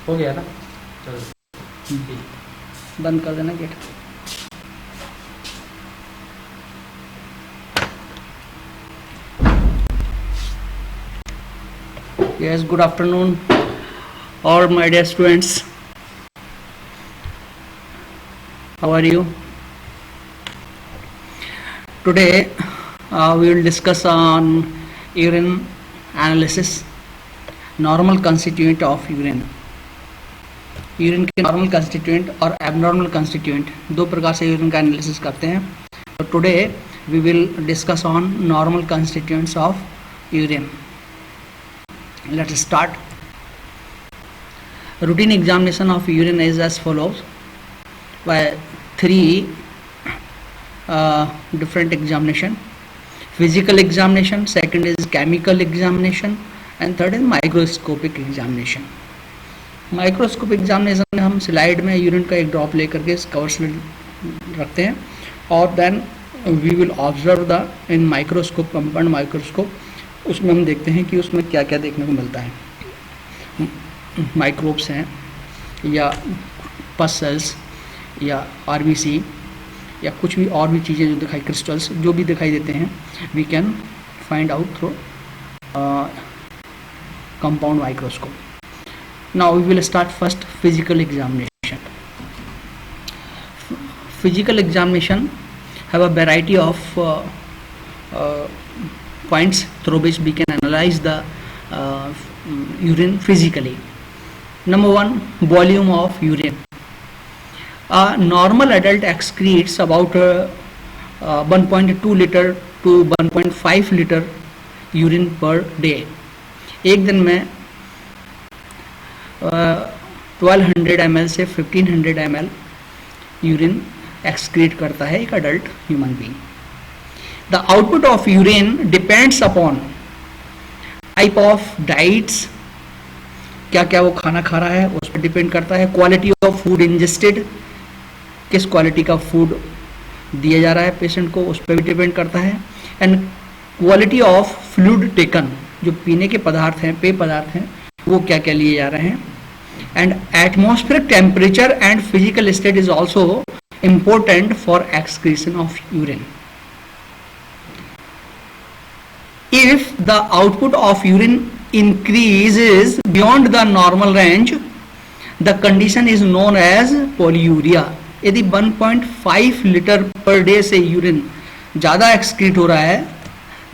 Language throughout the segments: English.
हो गया ना, चलो बंद कर देना gate. Yes, good afternoon, all my dear students. How are you? Today we will discuss on urine analysis, normal constituent of urine. Urine के नॉर्मल कंस्टिट्यूएंट और एबनॉर्मल कंस्टिट्यूएंट दो प्रकार से यूरिन का एनालिसिस करते हैं। तो today we will discuss on normal constituents of urine. Let's start. Routine examination of urine is as follows by 3 different examination. Physical examination, second is chemical examination, and third is microscopic examination. Microscopic examination में हम slide में urine का एक drop लेकर के cover slip रखते हैं और then we will observe the in microscope, compound microscope. उसमें हम देखते हैं कि उसमें क्या क्या देखने को मिलता है। माइक्रोब्स हैं या पस सेल्स या आरबीसी या कुछ भी और भी चीज़ें जो दिखाई, क्रिस्टल्स जो भी दिखाई देते हैं, we can find out through compound microscope. Now we will start first physical examination. Physical examination have a variety of points through which we can analyze the urine physically. Number 1, volume of urine. A normal adult excretes about 1.2 liter to 1.5 liter urine per day. एक दिन में 1200 ml से 1500 ml urine excrete करता है एक adult human being. The output of urine depends upon type of diets, क्या क्या वो खाना खा रहा है उस पर डिपेंड करता है। क्वालिटी ऑफ फूड इंजेस्टेड, किस क्वालिटी का फूड दिया जा रहा है पेशेंट को, उस पर भी डिपेंड करता है। And quality of fluid taken, जो पीने के पदार्थ हैं, पेय पदार्थ हैं, वो क्या क्या लिए जा रहे हैं। And atmospheric temperature and physical state is also important for excretion of urine. If the output of urine increases beyond the normal range, the condition is known as polyuria. यदि 1.5 लीटर पर डे से urine ज़्यादा excrete हो रहा है,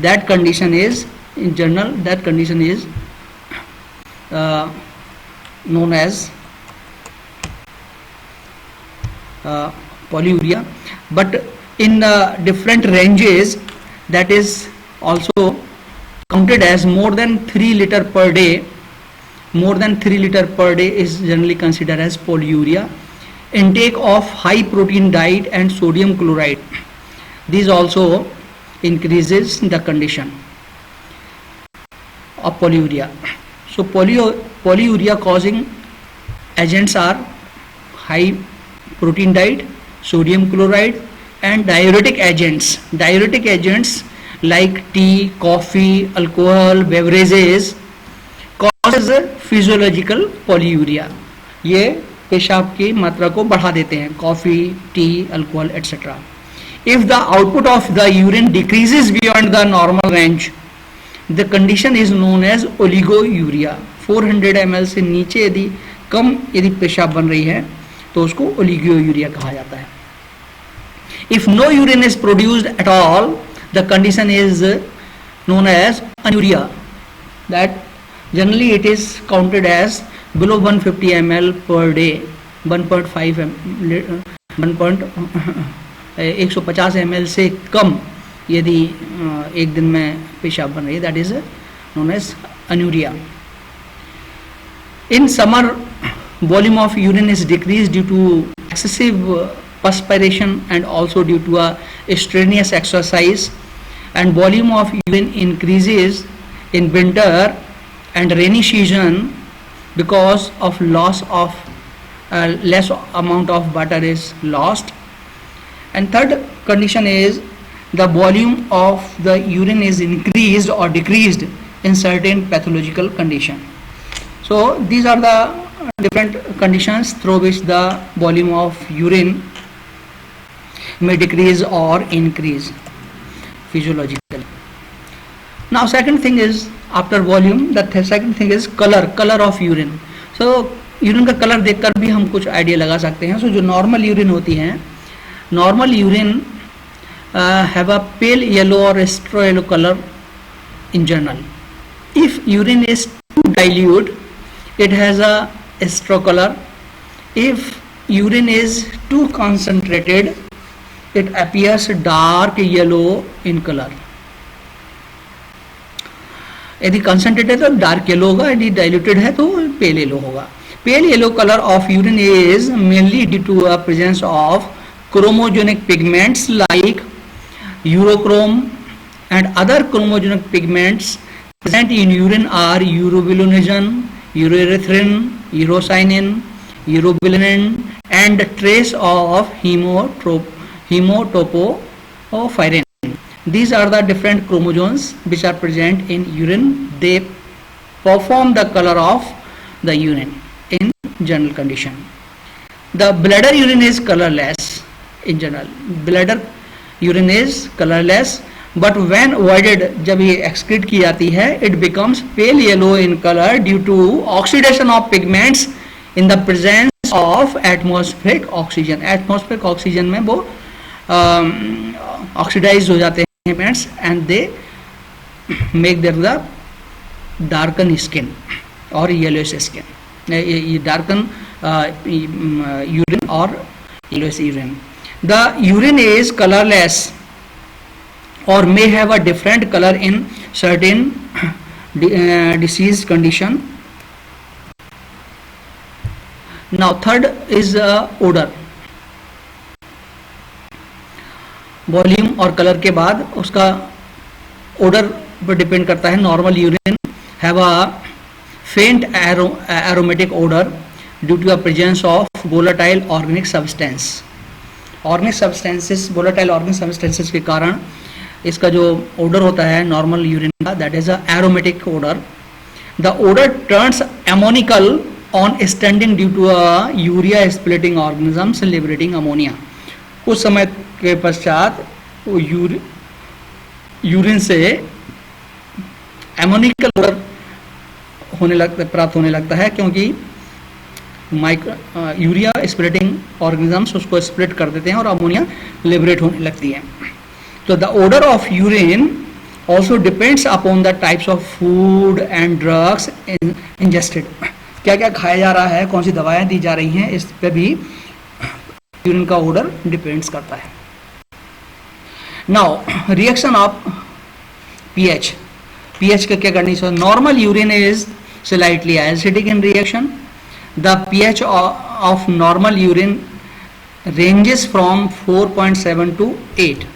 that condition is, in general, that condition is known as polyuria. But in different ranges, that is also counted as more than 3 liter per day. More than 3 liter per day is generally considered as polyuria. Intake of high protein diet and sodium chloride, these also increases the condition of polyuria. So polyuria causing agents are high protein diet, sodium chloride, and diuretic agents. Diuretic agents like tea, coffee, alcohol, beverages causes physiological polyuria. ये पेशाब की मात्रा को बढ़ा देते हैं, coffee, T, alcohol etc. If the output of the urine decreases beyond the normal range, the condition is known as oligouria. 400 ml से नीचे यदि पेशाब बन रही है तो उसको ओलिगोयूरिया कहा जाता है। If no urine is produced at all, the condition is known as anuria. That generally it is counted as below 150 ml per day, 1.5 150 ml से कम यदि एक दिन में पेशाब बन रही है, that is known as anuria. In summer, volume of urine is decreased due to excessive perspiration and also due to a strenuous exercise, and volume of urine increases in winter and rainy season because of loss of less amount of water is lost. And third condition is the volume of the urine is increased or decreased in certain pathological condition. So these are the different conditions through which the volume of urine may decrease or increase physiologically. Now second thing is, after volume, the second thing is color of urine. So urine का colour देखकर भी हम कुछ idea लगा सकते हैं. सो जो normal urine होती हैं, normal urine have a pale yellow और straw yellow colour in general. If urine is too dilute, it has a straw color. If urine is too concentrated, it appears dark yellow in color. यदि concentrated है तो dark yellow होगा, यदि diluted है तो pale yellow होगा. Pale yellow color of urine is mainly due to a presence of chromogenic pigments like urochrome, and other chromogenic pigments present in urine are urobilinogen, uroerythrin, urocyanin, urobilinin, and trace of hematopoietin. These are the different chromosomes which are present in urine. They perform the color of the urine in general condition. The bladder urine is colorless in general. Bladder urine is colorless, but when voided, जब ये excrete की जाती है, it becomes pale yellow in color due to oxidation of pigments in the presence of atmospheric oxygen. Atmospheric oxygen में वो oxidized हो जाते हैं pigments and they make their the darken skin or yellowish skin. ये darken urine or yellowish urine. The urine is colorless or may have a different color in certain disease condition. Now third is odor. Volume और colour के बाद उसका odor पर depend करता है. Normal urine have अ फेंट aromatic odor due to a presence of volatile organic substance. Organic substances, volatile organic substances के कारण इसका जो ओडर होता है नॉर्मल यूरिन का, that is a aromatic odour. The odour turns ammoniacal on standing due to a urea splitting organisms liberating ammonia. कुछ समय के पश्चात यूरिन से एमोनिकल ओडर प्राप्त होने लगता है, क्योंकि यूरिया स्प्लिटिंग ऑर्गेनिजम्स उसको स्प्लिट कर देते हैं और अमोनिया लिबरेट होने लगती है. So the odor of urine also depends upon the types of food and drugs ingested. क्या क्या खाया जा रहा है, कौन सी दवाएं दी जा रही हैं, इस पे भी यूरिन का odor डिपेंड्स करता है. Now reaction of pH. pH का क्या condition? Normal urine is slightly acidic in reaction. The pH of normal urine ranges from 4.7 to 8.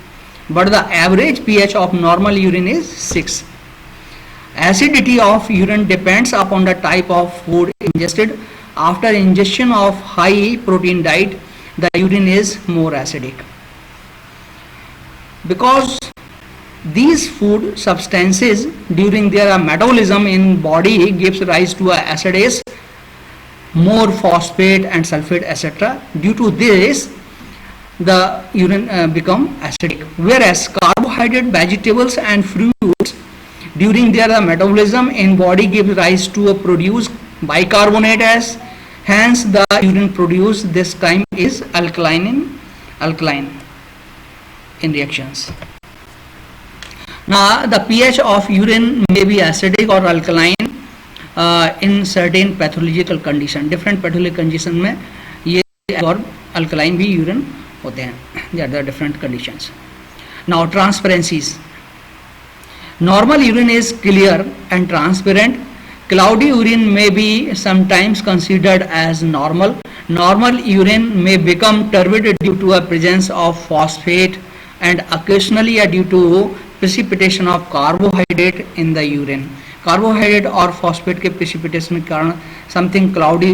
But the average pH of normal urine is 6. Acidity of urine depends upon the type of food ingested. After ingestion of high protein diet, the urine is more acidic. Because these food substances during their metabolism in body gives rise to acids, more phosphate and sulfate, etc. Due to this, the urine become acidic. Whereas carbohydrate, vegetables and fruits during their metabolism in body give rise to a produce bicarbonate as, hence the urine produced this time is alkaline in reactions. Now the pH of urine may be acidic or alkaline in certain pathological condition. Different pathological condition में ये और alkaline भी urine होते हैं. There are different conditions. Now transparencies. Normal urine is clear and transparent. Cloudy urine may be sometimes considered as normal. Normal urine may become turbid due to a presence of phosphate and occasionally due to precipitation of carbohydrate in the urine. Carbohydrate और phosphate के precipitation के कारण something cloudy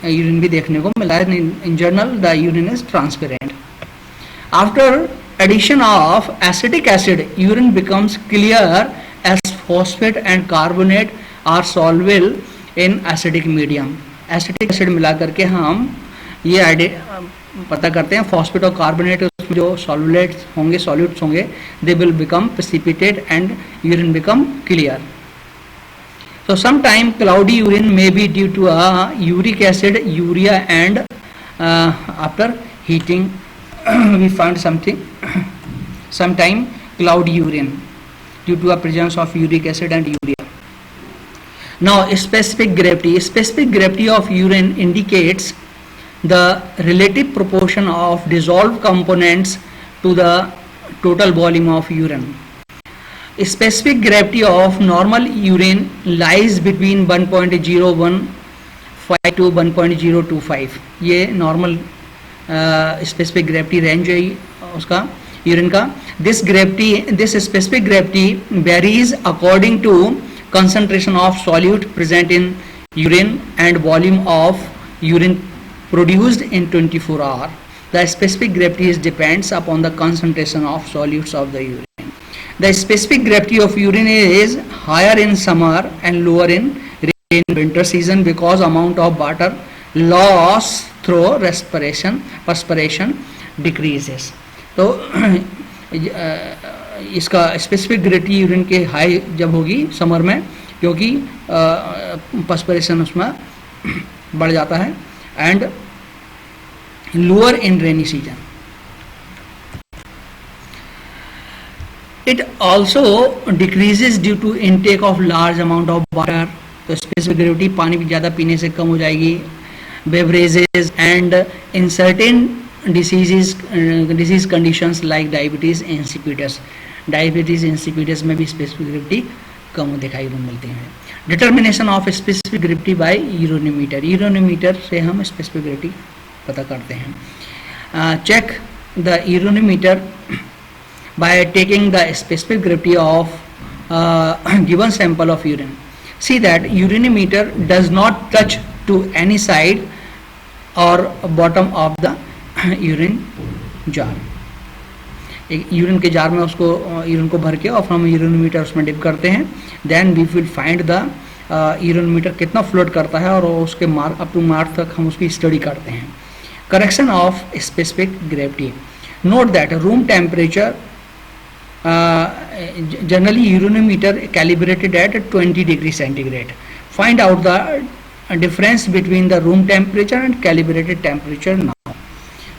urine भी देखने को मिला है. In general the urine is transparent. After addition of acetic acid, urine becomes clear as phosphate and carbonate are soluble in acidic medium. Acetic acid मिला करके हम ये पता करते हैं फॉस्फेट और कार्बोनेट उसमें जो सॉल्युलेट्स होंगे, सॉल्यूट्स होंगे, they will become precipitate and urine become clear. So sometime cloudy urine may be due to a uric acid, urea, and after heating we find sometime cloudy urine due to a presence of uric acid and urea. Now specific gravity of urine indicates the relative proportion of dissolved components to the total volume of urine. Specific gravity of normal urine lies between 1.015 to 1.025. ये normal specific gravity range है उसका urine का. This specific gravity varies according to concentration of solute present in urine and volume of urine produced in 24 hours. The specific gravity depends upon the concentration of solutes of the urine. The specific gravity of urine is higher in summer and lower in winter season because amount of water loss through perspiration decreases. तो इसका specific gravity urine के high जब होगी summer में, क्योंकि perspiration उसमें बढ़ जाता है, and lower in rainy season. It also decreases due to intake of large amount of water. तो स्पेसिफिक ग्रेविटी पानी भी ज़्यादा पीने से कम हो जाएगी. Beverages and in certain disease conditions like diabetes insipidus. Diabetes insipidus में भी स्पेसिफिक ग्रेविटी कम दिखाई मिलती है. Determination of specific gravity by urinometer. Urinometer से हम स्पेसिफिक ग्रेविटी पता करते हैं. Check the urinometer by taking the specific gravity of given sample of urine. See that urinometer does not touch to any side और bottom of the urine jar. एक urine के jar में उसको urine को भर के और फिर हम यूरोनीमीटर उसमें डिप करते हैं. Then we will find the urinometer कितना फ्लोट करता है और उसके मार्क अप टू मार्क तक हम उसकी स्टडी करते हैं. Correction of specific gravity. Note that room temperature generally urinometer calibrated at 20 degree centigrade. Find out the difference between the room temperature and calibrated temperature now.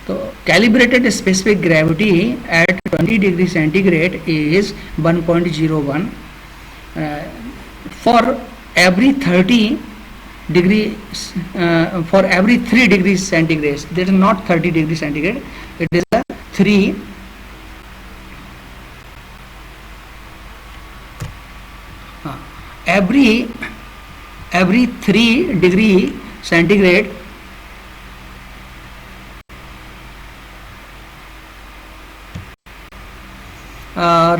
तो calibrated specific gravity at 20 degree centigrade is 1.01. For every 30 degree for every 3 degrees centigrade, that is not 30 degree centigrade, it is a 3 every 3 degree centigrade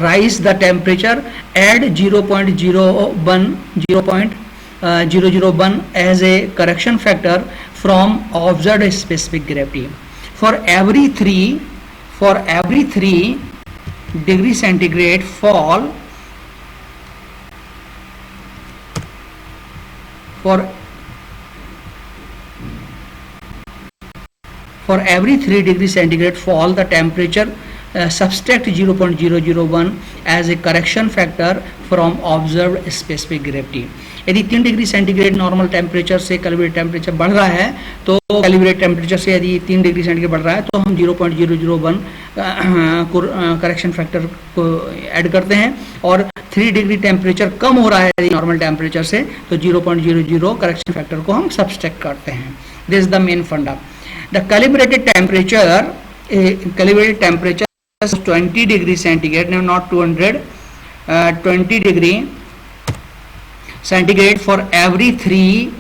rise the temperature, add 0.001 as a correction factor from observed specific gravity. For every 3 degree centigrade fall, for every 3 degree centigrade fall, the temperature subtract 0.001 as a correction factor from observed specific gravity. यदि 3 degree centigrade normal temperature से calibrated temperature बढ़ रहा है, तो calibrated temperature से यदि 3 degree centigrade बढ़ रहा है तो हम 0.001 करेक्शन फैक्टर को ऐड करते हैं, और 3 डिग्री टेम्परेचर कम हो रहा है यदि नॉर्मल टेम्परेचर से तो 0.00 करेक्शन फैक्टर को हम सब्सट्रैक्ट करते हैं. दिस इज द मेन फंडा. The calibrated temperature 20 degree centigrade, no, not 200, 20 degree centigrade for every 3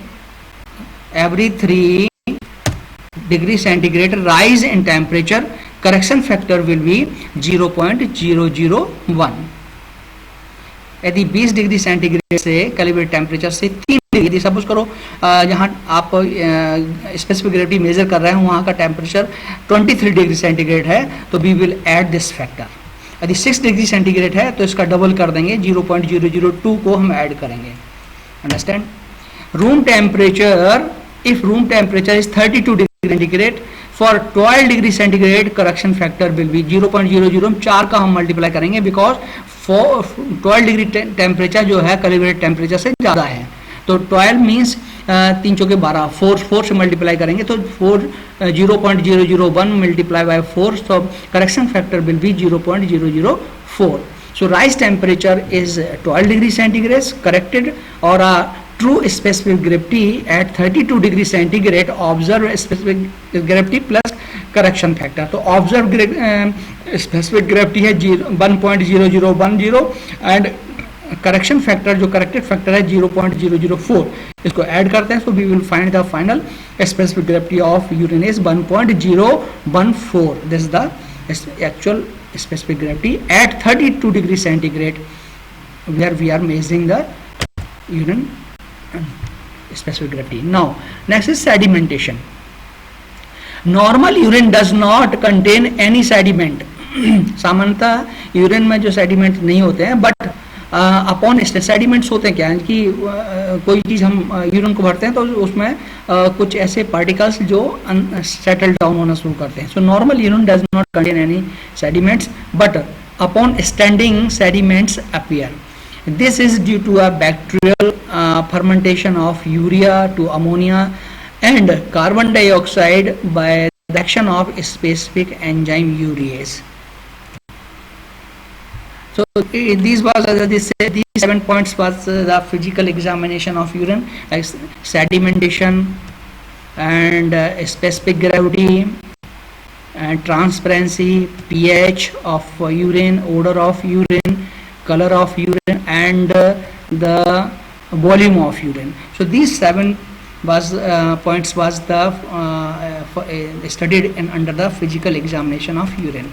degree centigrade rise in temperature, correction factor will be 0.001. यदि 20 डिग्री सेंटीग्रेड से calibrated temperature से 3 degree, suppose करो जहाँ आप specific gravity measure कर रहे हैं वहाँ का टेम्परेचर 23 डिग्री सेंटीग्रेड है, तो we will add this factor. यदि 6 डिग्री सेंटीग्रेड है तो इसका डबल कर देंगे, 0.002 को हम ऐड करेंगे. Understand. Room temperature if room temperature is 32 degree centigrade, for 12 degree centigrade correction factor will be 0.00, हम 4 का हम मल्टीप्लाई करेंगे बिकॉज 12 डिग्री टेम्परेचर जो है कैलिब्रेटेड टेम्परेचर से ज़्यादा है. तो 12 मीन्स 3 चौके 12, 4 से मल्टीप्लाई करेंगे तो 0.001 multiply by 4, so correction factor will be 0.004. So rise temperature is 12 degree centigrade corrected, or a true specific gravity at 32 degree centigrade observed specific gravity plus correction factor. तो observed specific gravity है 1.0010 and correction factor जो corrected factor है 0.004. इसको add करते हैं, so we will find the final specific gravity of urine is 1.014. This is the actual specific gravity at 32 degree centigrade where we are measuring the urine specific gravity. Now next is sedimentation. Normal urine does not contain any sediment. सामान्यतः urine में जो sediment नहीं होते हैं, but upon sediments होते हैं क्या है कि कोई चीज़ हम यूरिन को भरते हैं तो उसमें कुछ ऐसे पार्टिकल्स जो सेटल डाउन होना शुरू करते हैं. So normal urine does not contain any sediments, but upon standing sediments appear. This is due to a bacterial fermentation of urea to ammonia and carbon dioxide by the action of specific enzyme urease. So these 7 points was the physical examination of urine, like sedimentation and specific gravity and transparency, pH of urine, odor of urine, color of urine and the volume of urine. So these 7 points was the studied under the physical examination of urine.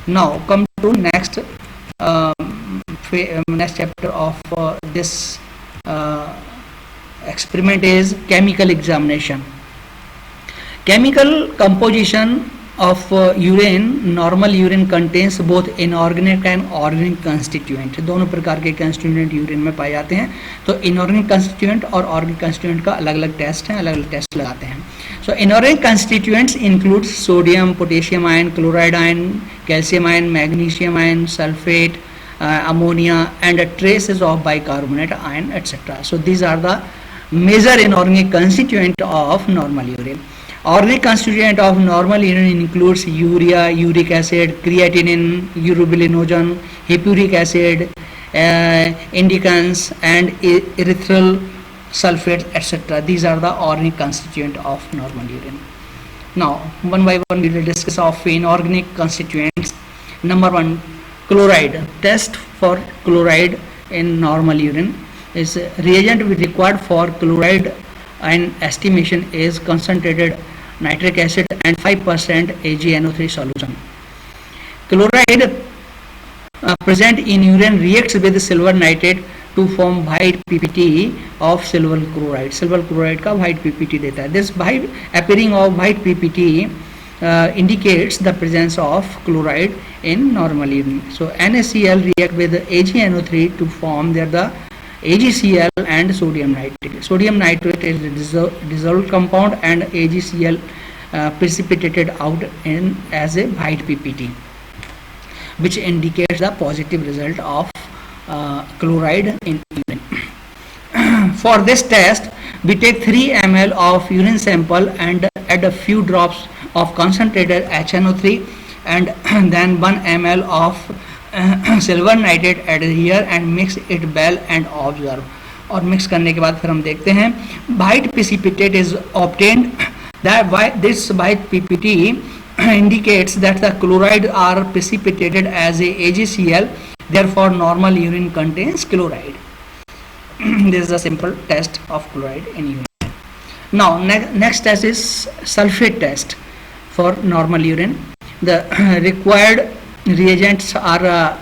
Now come to next chapter of this experiment is chemical examination. Chemical composition of urine. Normal urine contains both inorganic and organic constituent. दोनों प्रकार के constituent urine में पाए जाते हैं. तो inorganic constituent और organic constituent का अलग अलग टेस्ट हैं, अलग अलग टेस्ट लगाते हैं. So inorganic constituents include sodium, potassium ion, chloride ion, calcium ion, magnesium ion, sulfate, ammonia and traces of bicarbonate ion, etc. So these are the major inorganic constituent of normal urine. Organic constituent of normal urine includes urea, uric acid, creatinine, urobilinogen, hippuric acid, indicans and erythral sulfates, etc. These are the organic constituent of normal urine. Now one by one we will discuss of inorganic constituents. Number 1, chloride. Test for chloride in normal urine is reagent required for chloride and estimation is concentrated nitric acid and 5% AgNO3 solution. Chloride present in urine reacts with silver nitrate to form white PPT of silver chloride. Silver chloride का white PPT देता है. This white appearing of white PPT indicates the presence of chloride in normal urine. So NaCl react with AgNO3 to form there the AgCl and sodium nitrate. Sodium nitrate is a dissolved compound and AgCl precipitated out in as a white PPT, which indicates the positive result of chloride in urine. For this test, we take 3 ml of urine sample and add a few drops of concentrated HNO3 and then 1 ml of silver nitrate added here and mix it well and observe. और mix करने के बाद फिर हम देखते हैं white precipitate is obtained. That this white PPT indicates that the chloride are precipitated as a AgCl. Therefore, normal urine contains chloride. This is a simple test of chloride in urine. Now next test is sulfate test for normal urine. The required reagents are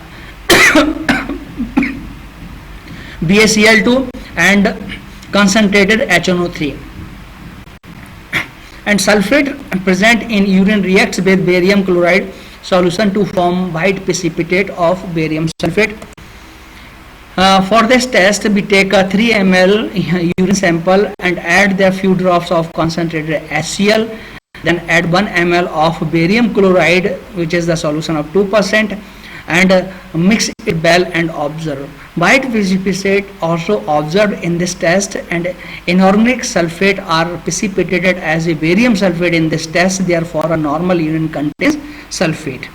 BaCl2 and concentrated HNO3, and sulfate present in urine reacts with barium chloride solution to form white precipitate of barium sulfate. For this test, we take a 3 ml urine sample and add there few drops of concentrated HCl, then add 1 ml of barium chloride, which is the solution of 2%, and mix it well and observe. White precipitate also observed in this test, and inorganic sulfate are precipitated as a barium sulfate in this test. Therefore, a normal urine contains sulfate.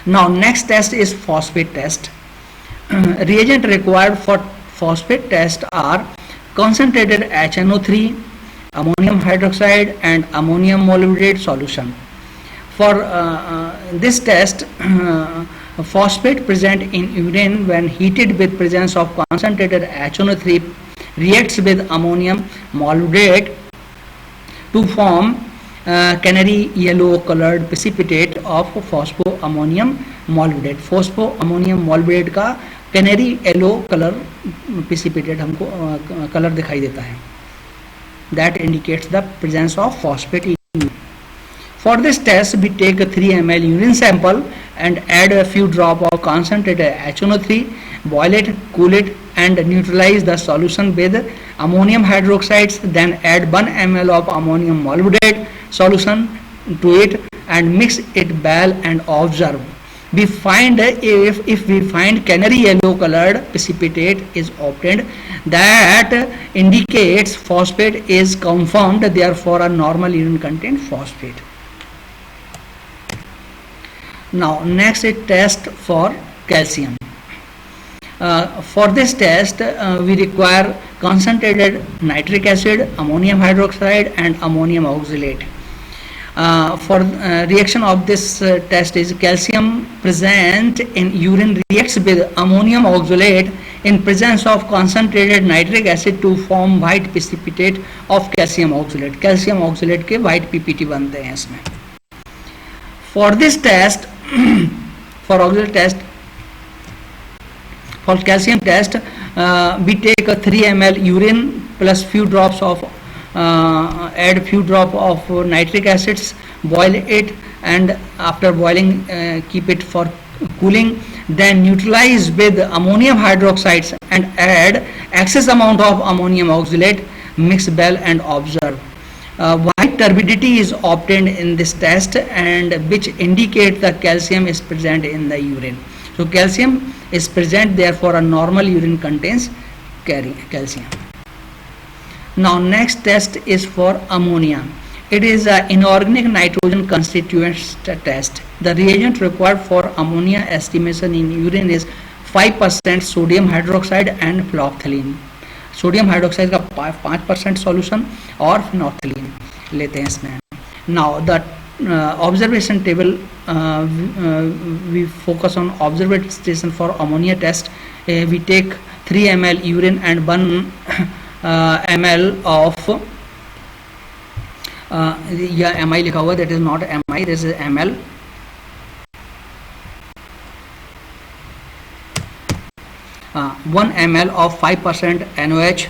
Now, next test is phosphate test. Reagent required for phosphate test are concentrated HNO3, ammonium hydroxide, and ammonium molybdate solution. For this test, phosphate present in urine when heated with presence of concentrated HNO3 reacts with ammonium molybdate to form canary yellow colored precipitate of phosphoammonium molybdate. Phosphoammonium molybdate का canary yellow colour precipitate हमको colour दिखाई देता है. That indicates the presence of phosphate in urine. For this test, we take a 3 ml urine sample and add a few drops of concentrated HNO3, boil it, cool it, and neutralize the solution with ammonium hydroxides. Then add 1 ml of ammonium molybdate solution to it and mix it well and observe. We find if we find canary yellow colored precipitate is obtained, that indicates phosphate is confirmed. Therefore, a normal urine contains phosphate. Now, next is test for calcium. For this test, we require concentrated nitric acid, ammonium hydroxide, and ammonium oxalate. For reaction of this test is calcium present in urine reacts with ammonium oxalate in presence of concentrated nitric acid to form white precipitate of calcium oxalate. Calcium oxalate के white PPT बनते हैं इसमें. For this test, for oxalate test, for calcium test, we take a 3 ml urine plus few drops of add few drop of nitric acids, boil it, and after boiling keep it for cooling, then neutralize with ammonium hydroxides and add excess amount of ammonium oxalate, mix well and observe. White turbidity is obtained in this test, and which indicate the calcium is present in the urine. So calcium is present, therefore a normal urine contains calcium. Now, next test is for ammonia. It is an inorganic nitrogen constituents test. The reagent required for ammonia estimation in urine is 5% sodium hydroxide and phenolphthalein. Sodium hydroxide का 5% solution और phenolphthalein लेते हैं इसमें. Now the observation table, we focus on observation for ammonia test. We take 3 ml urine and 1 ml of यह mi लिखा हुआ, that is not mi, this is ml. 1 ml of 5% NOH,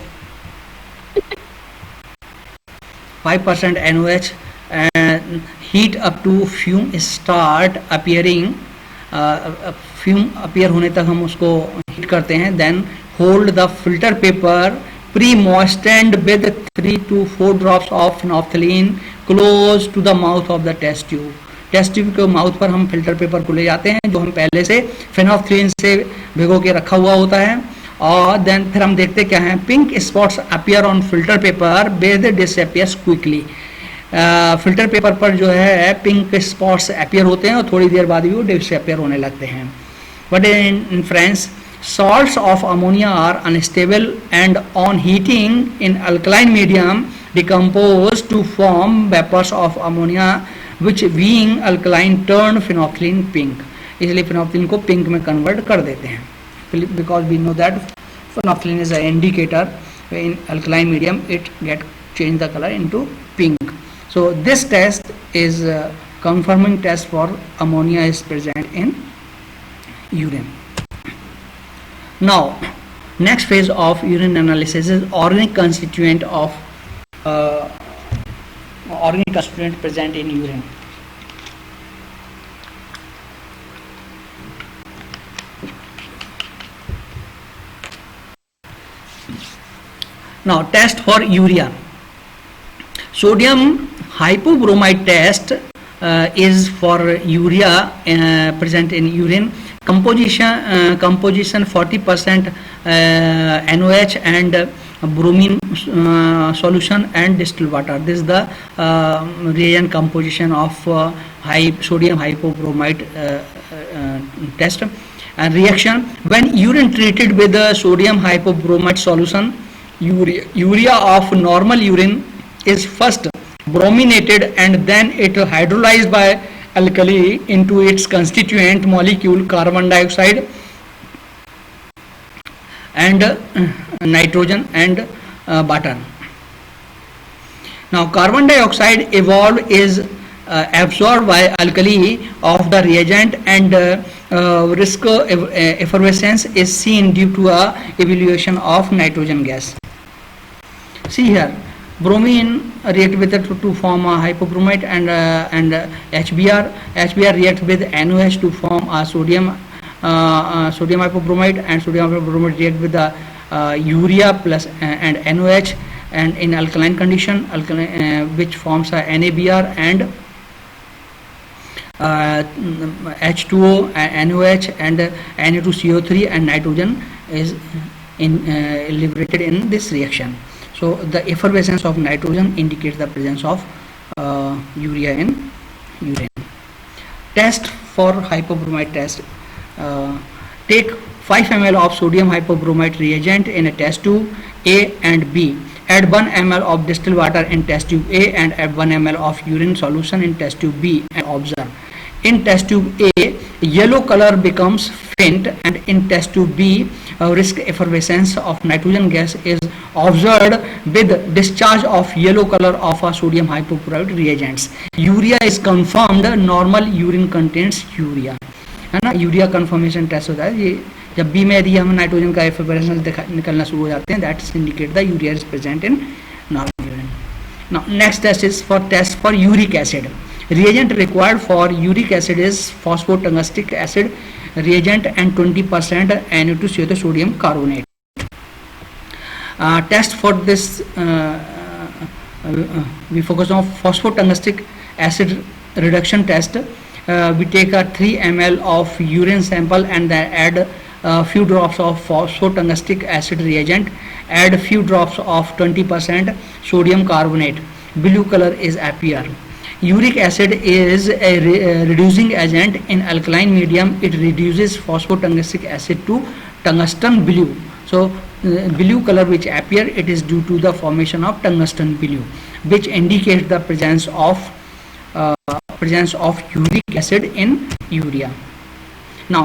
5% NOH, and heat up to fume start appearing. Fume appear होने तक हम उसको heat करते हैं. Then hold the filter paper pre moistened with 3 to 4 drops of phenolphthalein close to the mouth of the test tube. Test tube के mouth पर हम filter paper को ले जाते हैं जो हम पहले से फेनोल्फथलीन से भिगो के रखा हुआ होता है. और देन फिर हम देखते क्या है, pink spots appear on filter paper but disappears quickly. Filter paper पर जो है पिंक स्पॉट्स अपीयर होते हैं और थोड़ी देर बाद भी वो डिसअपियर होने लगते हैं. But in friends, salts of ammonia are unstable and on heating in alkaline medium decompose to form vapors of ammonia which being alkaline turn phenolphthalein pink. इसलिए phenolphthalein को pink में convert कर देते हैं. Because we know that phenolphthalein is an indicator in alkaline medium, it get change the color into pink. So this test is confirming test for ammonia is present in urine. Now, next phase of urine analysis is organic constituent of organic constituent present in urine. Now test for urea. Sodium hypobromide test is for urea present in urine. Composition 40% NOH and bromine solution and distilled water. This is the reagent composition of sodium hypobromide test. And reaction: when urine treated with the sodium hypobromide solution, urea of normal urine is first brominated and then it hydrolyzed by alkali into its constituent molecule carbon dioxide and nitrogen and water. Now carbon dioxide evolved is absorbed by alkali of the reagent and risk effervescence is seen due to a evaluation of nitrogen gas. See here, bromine react with it to form a hypobromide and HBr. HBr reacts with NOH to form a sodium hypobromide, and sodium hypobromide react with the urea plus and NOH, and in alkaline condition which forms a NaBr and H2O, NOH and Na2CO3 and nitrogen is liberated in this reaction. So the effervescence of nitrogen indicates the presence of urea in urine. Test for hypobromide test. Take 5 ml of sodium hypobromide reagent in a test tube A and B. Add 1 ml of distilled water in test tube A and add 1 ml of urine solution in test tube B and observe. In test tube A, yellow color becomes faint, and in test tube B, risk effervescence of nitrogen gas is observed with discharge of yellow color of a sodium hypobromide reagents. Urea is confirmed, normal urine contains urea, है ना. Urea conformation test होता है ये जब B में यदि हम nitrogen का एफरवेसेंस निकलना शुरू हो जाते हैं, that is indicate the urea is present in normal urine. Now next test is for test for uric acid. Reagent required for uric acid is phosphotungstic acid reagent and 20% Na2CO2 sodium carbonate. Test for this we focus on phosphotungstic acid reduction test. We take a 3 ml of urine sample and then add a few drops of phosphotungstic acid reagent, add a few drops of 20% sodium carbonate. Blue color is appear. Uric acid is a reducing agent in alkaline medium. It reduces phosphotungstic acid to tungsten blue. So blue color which appear, it is due to the formation of tungsten blue, which indicates the presence of uric acid in urea. Now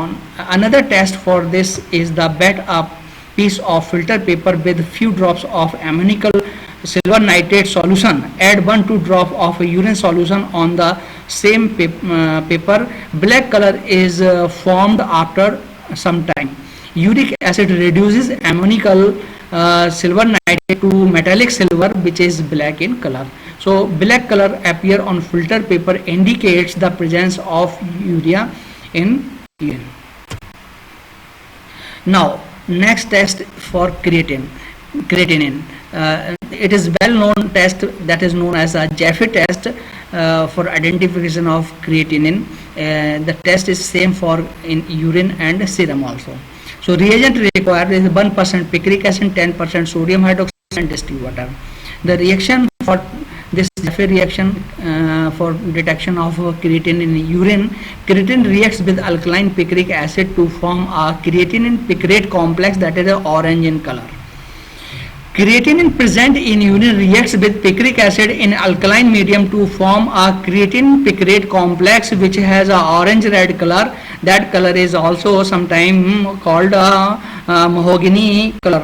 another test for this is the wet a piece of filter paper with few drops of ammonical silver nitrate solution. Add 1-2 drop of urine solution on the same paper. Black color is formed after some time. Uric acid reduces ammonical silver nitrate to metallic silver, which is black in color. So black color appear on filter paper indicates the presence of urea in urine. Now next test for creatinine. It is well known test that is known as a Jaffe test for identification of creatinine. The test is same for in urine and serum also. So reagent required is 1% picric acid, 10% sodium hydroxide and distilled water. The reaction for this Jaffe reaction for detection of creatinine in urine: creatinine reacts with alkaline picric acid to form a creatinine picrate complex that is orange in color. Creatinine present in urine reacts with picric acid in alkaline medium to form a creatine picrate complex which has a orange red color. That color is also sometimes called mahogany color.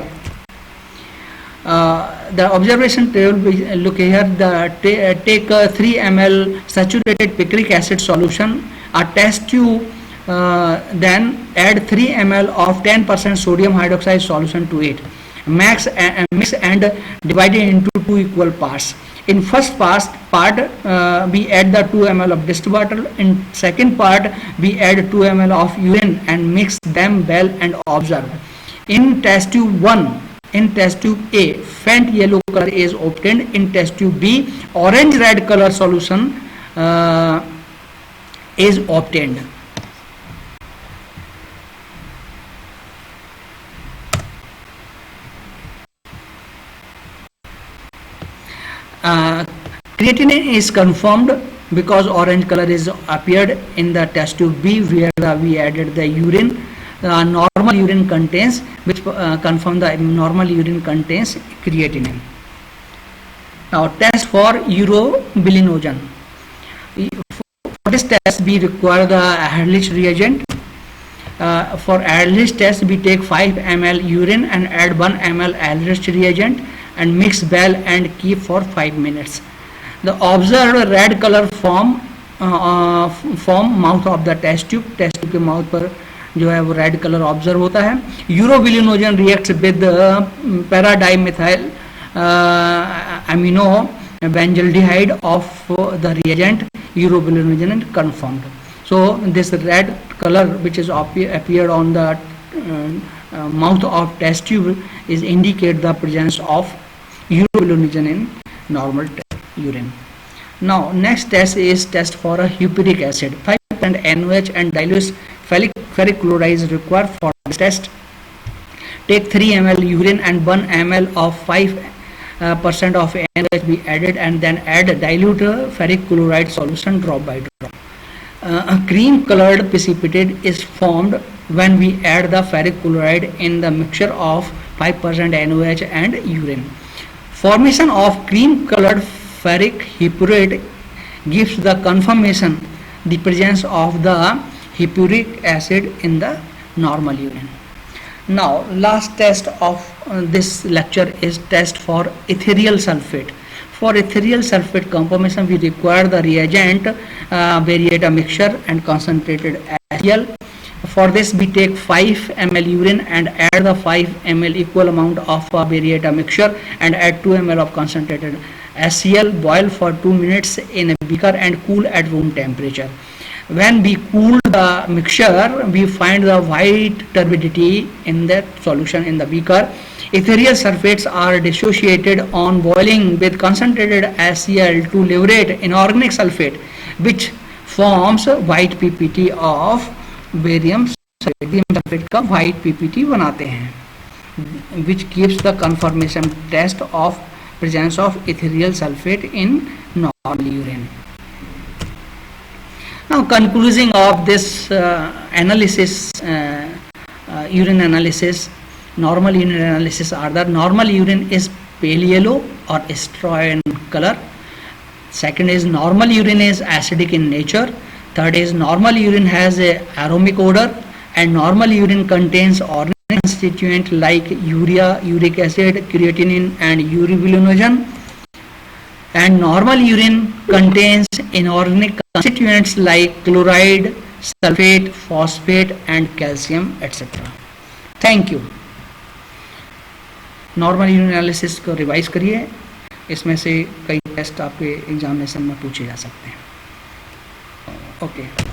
The observation table, look here, take 3 ml saturated picric acid solution, a test tube, then add 3 ml of 10% sodium hydroxide solution to it. Mix and divide it into 2 equal parts. In first part we add the 2 ml of distilled water. In second part we add 2 ml of urine and mix them well and observe. In test tube 1 In test tube A, faint yellow color is obtained. In test tube B, orange red color solution is obtained. Creatinine is confirmed because orange color is appeared in the test tube B, where we added the urine. Normal urine contains, which confirm the normal urine contains creatinine. Now test for urobilinogen. For this test we require the Ehrlich reagent. For Ehrlich test we take 5 ml urine and add 1 ml Ehrlich reagent and mix well and keep for 5 minutes. The observed red color form mouth of the test tube. Test tube के mouth पर जो है वो red colour observe होता है. Urobilinogen reacts with paradimethyl amino benzaldehyde of the reagent urobilinogen confirmed. So this red color which is appeared on the mouth of test tube is indicate the presence of urobilinogen in normal urine. Now next test is test for a hippuric acid. 5% NaOH and dilute ferric chloride is required for this test. Take 3 ml urine and 1 ml of 5% of NaOH be added and then add dilute ferric chloride solution drop by drop. A cream colored precipitate is formed when we add the ferric chloride in the mixture of 5% NaOH and urine. Formation of cream colored ferric hippurate gives the confirmation the presence of the hippuric acid in the normal urine. Now last test of this lecture is test for ethereal sulfate. For ethereal sulfate conformation we require the reagent variata mixture and concentrated HCl. For this we take 5 ml urine and add the 5 ml equal amount of variata mixture and add 2 ml of concentrated HCl. Boil for 2 minutes in a beaker and cool at room temperature. When we cool the mixture, we find the white turbidity in that solution in the beaker. Ethereal sulfates are dissociated on boiling with concentrated HCl to liberate inorganic sulfate, which forms white PPT of barium sulfate. Barium sulfate का white PPT बनाते हैं, which gives the confirmation test of presence of ethereal sulfate in normal urine. Now concluding of this analysis, urine analysis, normal urine analysis are that normal urine is pale yellow or straw in color. Second is normal urine is acidic in nature. Third is normal urine has a aromatic odor, and normal urine contains organic constituent like urea, uric acid, creatinine and urobilinogen. And normal urine contains inorganic constituents like chloride, sulfate, phosphate and calcium etc. Thank you. Normal urine analysis को revise करिए, इसमें से कई test आपके examination में पूछे जा सकते हैं. ओके.